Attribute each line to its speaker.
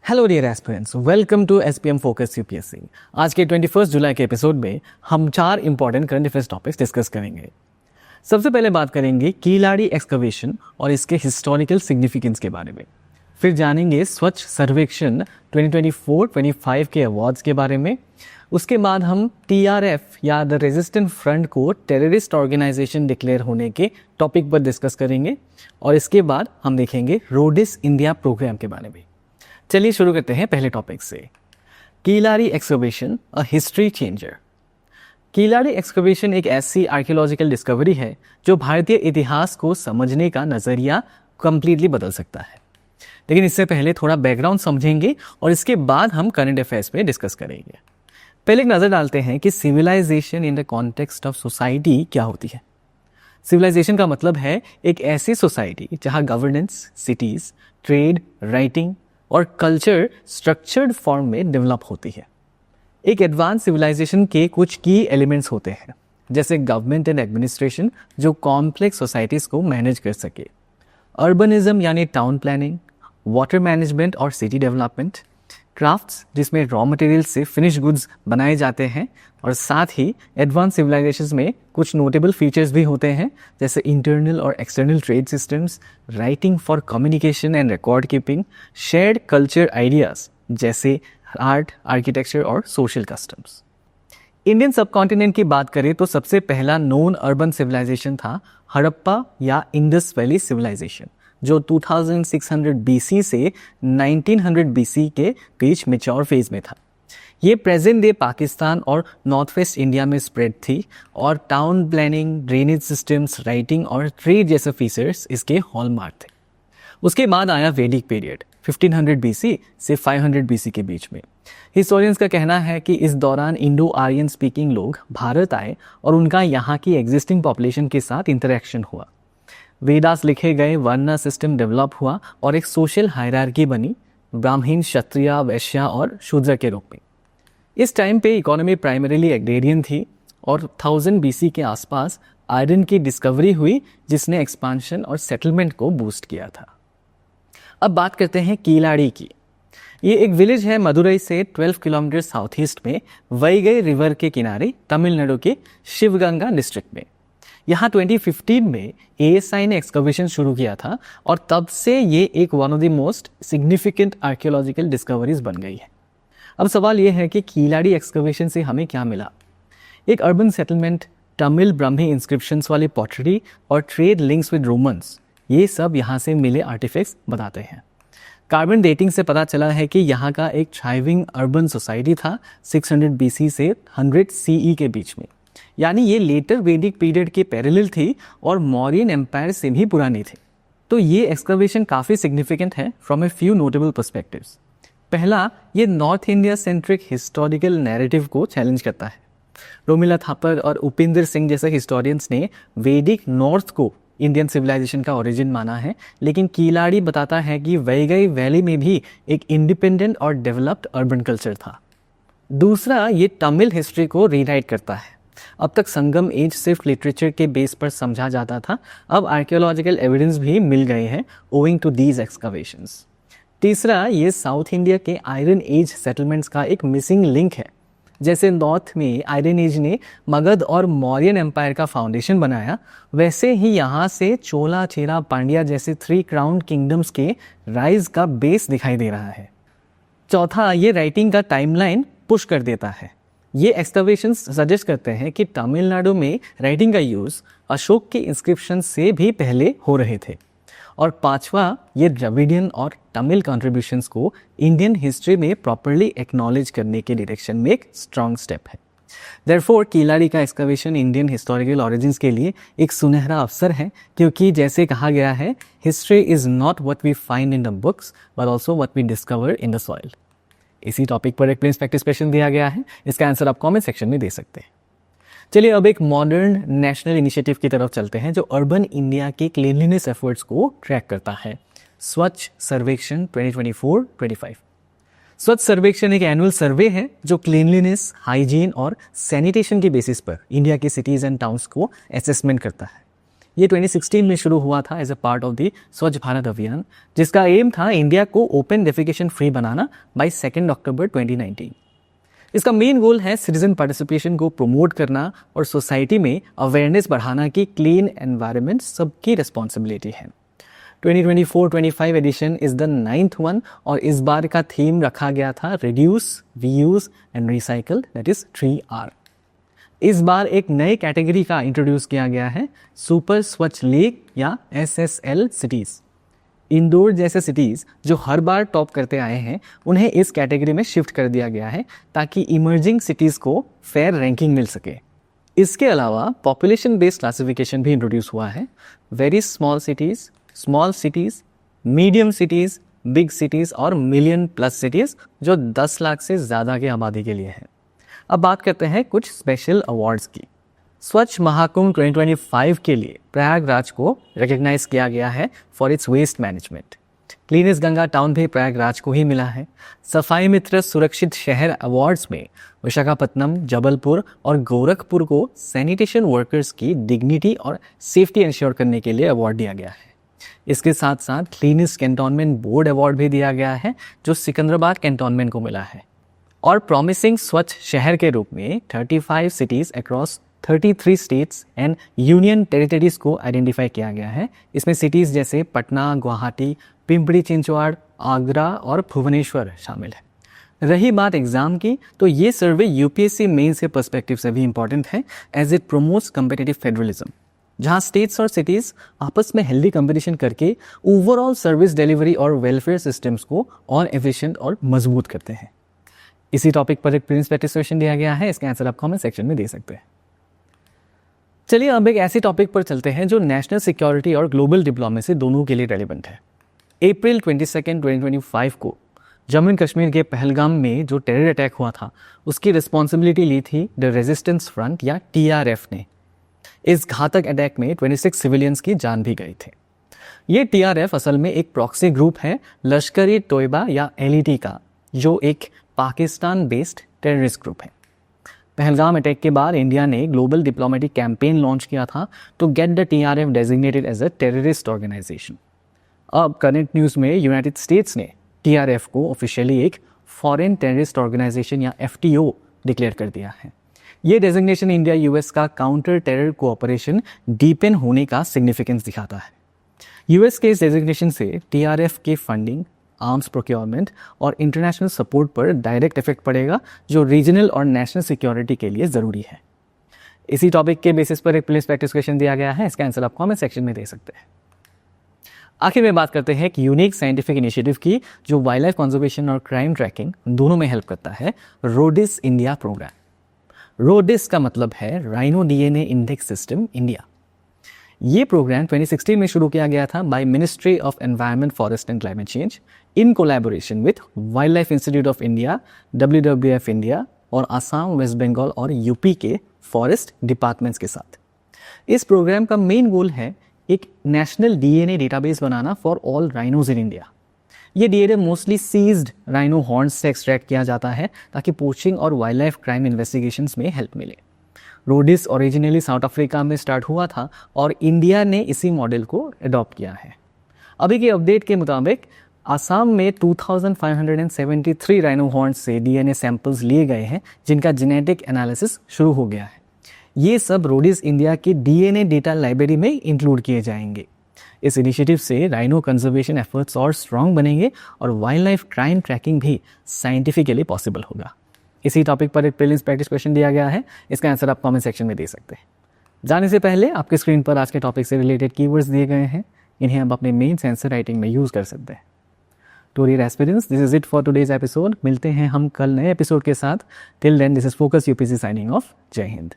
Speaker 1: Hello dear aspirants, welcome to SPM focus UPSC. आज के 21 जुलाई के एपिसोड में हम 4 important current affairs topics discuss करेंगे। सबसे पहले बात करेंगे कीलाड़ी एक्सकवेशन और इसके हिस्टोरिकल सिग्निफिकेंस के बारे में। फिर जानेंगे स्वच्छ सर्वेक्षण 2024-25 के अवार्ड्स के बारे में। उसके बाद हम टीआरएफ या द रेजिस्टेंट फ्रंट को टेररिस्ट ऑर्गेनाइजेशन डिक्लेयर होने के टॉपिक पर डिस्कस करेंगे। और इसके बाद हम देखेंगे रोडिस इंडिया प्रोग्राम के बारे में। चलिए शुरू करते हैं पहले टॉपिक से। Keeladi excavation a history changer. Keeladi excavation एक ऐसी आर्कियोलॉजिकल डिस्कवरी है जो भारतीय इतिहास को समझने का नज़रिया कंप्लीटली बदल सकता है। लेकिन इससे पहले थोड़ा बैकग्राउंड समझेंगे और इसके बाद हम करंट अफेयर्स पे डिस्कस करेंगे। पहले एक नज़र डालते हैं कि civilisation in the context of society क्या होती है। सिविलाइजेशन का मतलब है एक ऐसी सोसाइटी जहाँ गवर्नेंस, सिटीज़, ट्रेड, राइटिंग और कल्चर स्ट्रक्चर्ड फॉर्म में डेवलप होती है। एक एडवांस सिविलाइजेशन के कुछ की एलिमेंट्स होते हैं, जैसे गवर्नमेंट एंड एडमिनिस्ट्रेशन जो कॉम्प्लेक्स सोसाइटीज़ को मैनेज कर सके, अर्बनिज्म यानी टाउन प्लानिंग, वाटर मैनेजमेंट और सिटी डेवलपमेंट, क्राफ्ट्स जिसमें रॉ मटेरियल से फिनिश गुड्स बनाए जाते हैं, और साथ ही एडवांस सिविलाइजेशंस में कुछ नोटेबल फीचर्स भी होते हैं, जैसे इंटरनल और external trade systems, writing for communication and record keeping, shared culture ideas जैसे आर्ट, आर्किटेक्चर और सोशल कस्टम्स। इंडियन सबकॉन्टिनेंट की बात करें तो सबसे पहला नोन अर्बन सिविलाइजेशन था हड़प्पा या इंडस वैली सिविलाइजेशन, जो 2600 BC से 1900 BC के बीच मैच्योर फेज में था। ये प्रेजेंट डे पाकिस्तान और नॉर्थ वेस्ट इंडिया में स्प्रेड थी और town planning, drainage systems, writing और ट्रेड जैसे फीचर्स इसके हॉलमार्क थे। उसके बाद आया वैदिक पीरियड 1500 BC से 500 BC के बीच में। हिस्टोरियंस का कहना है कि इस दौरान इंडो आर्यन स्पीकिंग लोग भारत आए और उनका यहाँ की एग्जिस्टिंग पॉपुलेशन के साथ इंटरेक्शन हुआ। वेदास लिखे गए, वर्ण सिस्टम डेवलप हुआ और एक सोशल हायरार्की बनी, ब्राह्मण, क्षत्रिय, वैश्य और शूद्र के रूप में। इस टाइम पे इकोनॉमी प्राइमरीली एग्रेरियन थी और 1000 BC के आसपास आयरन की डिस्कवरी हुई जिसने एक्सपांशन और सेटलमेंट को बूस्ट किया था। अब बात करते हैं कीलाड़ी की। ये एक विलेज है मदुरई से 12 किलोमीटर साउथ ईस्ट में वैगई रिवर के किनारे तमिलनाडु के शिवगंगा डिस्ट्रिक्ट में। यहाँ 2015 में ASI ने एक्सकवेशन शुरू किया था और तब से ये एक one of the most significant archaeological discoveries बन गई है। अब सवाल ये है कि कीलाड़ी एक्सकवेशन से हमें क्या मिला। एक urban settlement, Tamil Brahmi inscriptions वाली पॉटरी और ट्रेड लिंक्स विद रोमन्स, ये सब यहाँ से मिले आर्टिफैक्ट्स बताते हैं। कार्बन डेटिंग से पता चला है कि यहाँ का एक थ्राइविंग अर्बन सोसाइटी था 600 BC से 100 CE के बीच में, यानी ये लेटर वैदिक पीरियड के पैरेलल थी और मौर्यन एम्पायर से भी पुरानी थी। तो ये एक्सकवेशन काफ़ी सिग्निफिकेंट है from a few notable perspectives. पहला, ये north India centric historical narrative को चैलेंज करता है। रोमिला थापर और उपिंदर सिंह जैसे हिस्टोरियंस ने वैदिक नॉर्थ को इंडियन सिविलाइजेशन का ओरिजिन माना है, लेकिन कीलाड़ी बताता है कि वैगई वैली में भी एक इंडिपेंडेंट और डेवलप्ड अर्बन कल्चर था। दूसरा, ये तमिल हिस्ट्री को रीराइट करता है। अब तक संगम एज सिर्फ लिटरेचर के बेस पर समझा जाता था, अब आर्कियोलॉजिकल एविडेंस भी मिल गए हैं ओइंग टू दीज एक्सकवेशंस। तीसरा, ये साउथ इंडिया के आयरन एज सेटलमेंट्स का एक मिसिंग लिंक है। जैसे नॉर्थ में आयरन एज ने मगध और मौर्यन एम्पायर का फाउंडेशन बनाया, वैसे ही यहाँ से चोला, चेरा, पांड्या जैसे 3 क्राउन किंगडम्स के राइज का बेस दिखाई दे रहा है। चौथा, ये राइटिंग का टाइमलाइन पुश कर देता है। ये एक्सकवेशंस सजेस्ट करते हैं कि तमिलनाडु में राइटिंग का यूज़ अशोक के इंस्क्रिप्शन से भी पहले हो रहे थे। और पांचवा, ये द्रविडियन और तमिल कॉन्ट्रीब्यूशंस को इंडियन हिस्ट्री में प्रॉपरली एक्नॉलेज करने के डायरेक्शन में एक स्ट्रॉन्ग स्टेप है। देयरफॉर कीलाड़ी का एक्सकवेशन इंडियन हिस्टोरिकल ओरिजिन्स के लिए एक सुनहरा अवसर है, क्योंकि जैसे कहा गया है, history is not what we find in the books but also what we discover in the soil. इसी टॉपिक पर एक प्रिंस प्रैक्टिस क्वेश्चन दिया गया है, इसका आंसर आप कमेंट सेक्शन में दे सकते हैं। चलिए अब एक मॉडर्न नेशनल इनिशिएटिव की तरफ चलते हैं जो अर्बन इंडिया के क्लीनलीनेस एफर्ट्स को ट्रैक करता है। स्वच्छ सर्वेक्षण 2024-25। स्वच्छ सर्वेक्षण एक एनुअल सर्वे है जो क्लीनलीनेस, हाइजीन और सैनिटेशन के बेसिस पर इंडिया के सिटीज़ एंड टाउन्स को असेसमेंट करता है। ये 2016 में शुरू हुआ था as a part of the Swachh Bharat Abhiyan, जिसका एम था इंडिया को ओपन डेफिकेशन फ्री बनाना बाय 2 अक्टूबर 2019। इसका मेन गोल है सिटीजन पार्टिसिपेशन को प्रमोट करना और सोसाइटी में अवेयरनेस बढ़ाना कि क्लीन एनवायरनमेंट सबकी रिस्पॉन्सिबिलिटी है। 2024-25 addition is the 9th one और इस बार का थीम रखा गया था reduce, reuse and recycle, that is 3R। इस बार एक नए कैटेगरी का इंट्रोड्यूस किया गया है, सुपर स्वच्छ लेक या SSL सिटीज़। इंदौर जैसे सिटीज़ जो हर बार टॉप करते आए हैं उन्हें इस कैटेगरी में शिफ्ट कर दिया गया है ताकि इमर्जिंग सिटीज़ को फेयर रैंकिंग मिल सके। इसके अलावा पॉपुलेशन बेस्ड क्लासिफिकेशन भी इंट्रोड्यूस हुआ है, very small cities, medium cities, big cities और मिलियन प्लस सिटीज़ जो 10 लाख से ज़्यादा की आबादी के लिए है। अब बात करते हैं कुछ स्पेशल अवार्ड्स की। स्वच्छ महाकुंभ 2025 के लिए प्रयागराज को रिकग्नाइज किया गया है for its waste management. Cleanest Ganga town भी प्रयागराज को ही मिला है। सफाई मित्र सुरक्षित शहर अवार्ड्स में विशाखापत्तनम, जबलपुर और गोरखपुर को सैनिटेशन वर्कर्स की डिग्निटी और सेफ्टी इंश्योर करने के लिए अवार्ड दिया गया है। इसके साथ साथ क्लीनेस्ट कैंटोनमेंट बोर्ड अवार्ड भी दिया गया है जो सिकंदराबाद कैंटोनमेंट को मिला है। और प्रॉमिसिंग स्वच्छ शहर के रूप में 35 cities across 33 states and union territories को आइडेंटिफाई किया गया है। इसमें सिटीज़ जैसे पटना, गुवाहाटी, पिंपरी चिंचवाड़, आगरा और भुवनेश्वर शामिल है। रही बात एग्ज़ाम की, तो ये सर्वे UPSC मेंस के पर्सपेक्टिव से भी इंपॉर्टेंट है as it promotes competitive federalism, जहाँ स्टेट्स और सिटीज़ आपस में हेल्दी कंपटीशन करके ओवरऑल सर्विस डिलीवरी और वेलफेयर सिस्टम्स को और एफिशिएंट और मजबूत करते हैं। इसी टॉपिक पर एक प्रीवियस प्रैक्टिस क्वेश्चन दिया गया है, इसका आंसर आप कमेंट सेक्शन में दे सकते हैं। चलिए अब एक ऐसे टॉपिक पर चलते हैं जो नेशनल सिक्योरिटी और ग्लोबल डिप्लोमेसी दोनों के लिए रेलिवेंट है। अप्रैल 22, 2025 को जम्मू एंड कश्मीर के पहलगाम में जो टेरर अटैक हुआ था उसकी रिस्पॉन्सिबिलिटी ली थी द रेजिस्टेंस फ्रंट या TRF ने। इस घातक अटैक में 26 सिविलियंस की जान भी गई थी। ये TRF असल में एक प्रॉक्सी ग्रुप है लश्कर-ए तोयबा या LET का, जो एक पाकिस्तान बेस्ड टेररिस्ट ग्रुप है। पहलगाम अटैक के बाद इंडिया ने ग्लोबल डिप्लोमेटिक कैंपेन लॉन्च किया था to get the TRF designated as a terrorist organisation. अब करंट न्यूज़ में यूनाइटेड स्टेट्स ने TRF को ऑफिशियली एक फॉरेन टेररिस्ट ऑर्गेनाइजेशन या FTO डिक्लेयर कर दिया है। ये डेजिग्नेशन इंडिया US का काउंटर टेरर कोऑपरेशन डीपेन होने का सिग्निफिकेंस दिखाता है। US के इस डेजिग्नेशन से TRF के फंडिंग, आर्म्स प्रोक्योरमेंट और इंटरनेशनल सपोर्ट पर डायरेक्ट इफेक्ट पड़ेगा जो रीजनल और नेशनल सिक्योरिटी के लिए ज़रूरी है। इसी टॉपिक के बेसिस पर एक पुलिस प्रैक्टिस क्वेश्चन दिया गया है, इसका आंसर आप कमेंट सेक्शन में दे सकते हैं। आखिर में बात करते हैं एक यूनिक साइंटिफिक इनिशिएटिव की जो वाइल्ड लाइफ कंजर्वेशन और क्राइम ट्रैकिंग दोनों में हेल्प करता है, रोडिस इंडिया प्रोग्राम। रोडिस का मतलब है rhino DNA index system India. ये प्रोग्राम 2016 में शुरू किया गया था by ministry of environment, forest and climate change in collaboration with wild life institute of India, WWF India और आसाम, वेस्ट बंगाल और UP के फॉरेस्ट डिपार्टमेंट्स के साथ। इस प्रोग्राम का मेन गोल है एक नेशनल DNA डेटाबेस बनाना for all rhinos in India. ये DNA mostly seized rhino horns से एक्सट्रैक्ट किया जाता है ताकि पोचिंग और वाइल्ड लाइफ क्राइम इन्वेस्टिगेशंस में हेल्प मिले। रोडिस ओरिजिनली साउथ अफ्रीका में स्टार्ट हुआ था और इंडिया ने इसी मॉडल को अडॉप्ट किया है। अभी के अपडेट के मुताबिक आसाम में 2573 राइनो हॉर्न्स से DNA सैंपल्स लिए गए हैं जिनका जेनेटिक एनालिसिस शुरू हो गया है। ये सब रोडिस इंडिया की DNA डेटा लाइब्रेरी में इंक्लूड किए जाएंगे। इस इनिशिएटिव से राइनो कंजर्वेशन एफर्ट्स और स्ट्रॉन्ग बनेंगे और वाइल्ड लाइफ क्राइम ट्रैकिंग भी साइंटिफिकली पॉसिबल होगा। इसी टॉपिक पर एक प्रीलिम्स प्रैक्टिस क्वेश्चन दिया गया है, इसका आंसर आप कमेंट सेक्शन में दे सकते हैं। जाने से पहले आपके स्क्रीन पर आज के टॉपिक से रिलेटेड कीवर्ड्स दिए गए हैं, इन्हें आप अपने मेंस आंसर राइटिंग में यूज़ कर सकते हैं। To dear aspirants, this is it for today's episode. मिलते हैं हम कल नए एपिसोड के साथ। Till then, this is focus UPSC signing off. जय हिंद।